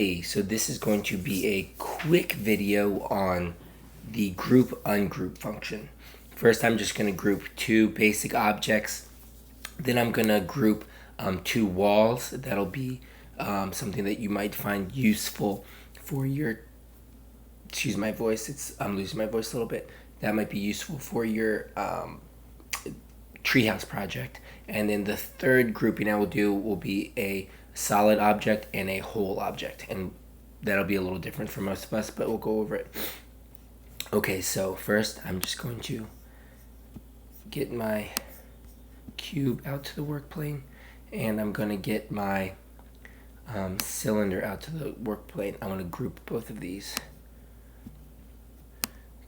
Hey, so this is going to be a quick video on the group ungroup function. First, I'm just going to group two basic objects. Then I'm going to group two walls. That'll be something that you might find useful for your, excuse my voice, I'm losing my voice a little bit. That might be useful for your treehouse project. And then the third grouping I will do will be a solid object and a whole object, and that'll be a little different for most of us, but we'll go over it. Okay, so first I'm just going to get my cube out to the work plane, and I'm going to get my cylinder out to the work plane. I want to group both of these.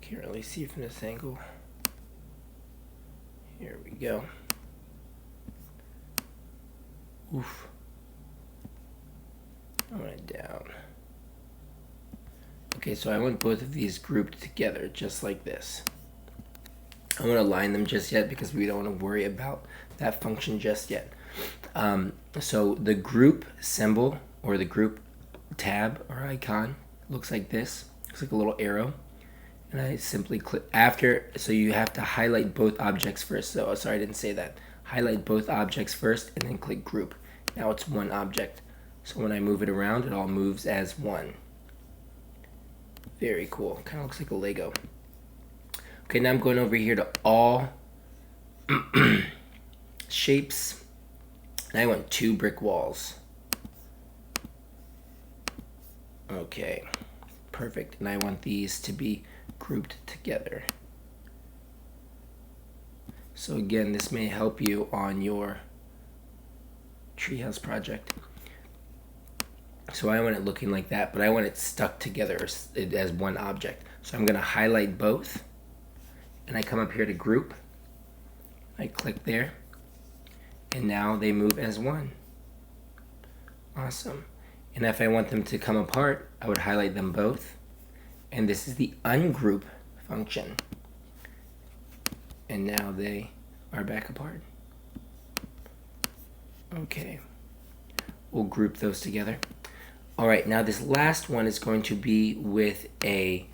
Can't really see from this angle. Here we go. Oof. I want it down. Okay, so I want both of these grouped together just like this. I want to align them just yet because we don't want to worry about that function just yet. So the group symbol or the group tab or icon looks like this. Looks like a little arrow. And I simply click after, so you have to highlight both objects first. So sorry, I didn't say that. Highlight both objects first and then click group. Now it's one object. So when I move it around, it all moves as one. Very cool. Kind of looks like a Lego. Okay, now I'm going over here to all shapes. And I want two brick walls. Okay, perfect. And I want these to be grouped together. So again, this may help you on your treehouse project. So I want it looking like that, but I want it stuck together as one object. So I'm going to highlight both, and I come up here to group. I click there, and now they move as one. Awesome. And if I want them to come apart, I would highlight them both, and this is the ungroup function. And now they are back apart. Okay, we'll group those together. All right, now this last one is going to be with a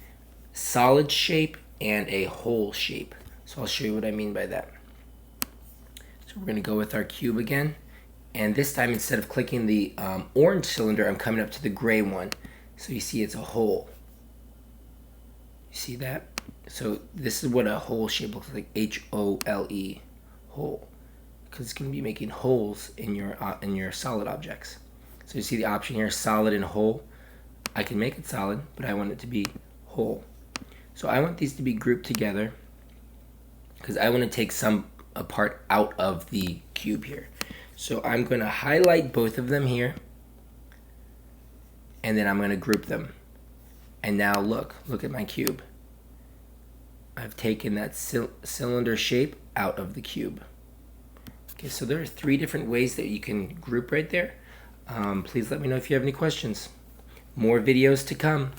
solid shape and a hole shape. So I'll show you what I mean by that. So we're going to go with our cube again. And this time, instead of clicking the orange cylinder, I'm coming up to the gray one. So you see it's a hole. You see that? So this is what a hole shape looks like, H-O-L-E, hole. Because it's going to be making holes in your solid objects. So you see the option here, solid and whole. I can make it solid, but I want it to be whole. So I want these to be grouped together because I want to take some part out of the cube here. So I'm going to highlight both of them here, and then I'm going to group them. And now look at my cube. I've taken that cylinder shape out of the cube. Okay, so there are three different ways that you can group right there. Please let me know if you have any questions. More videos to come.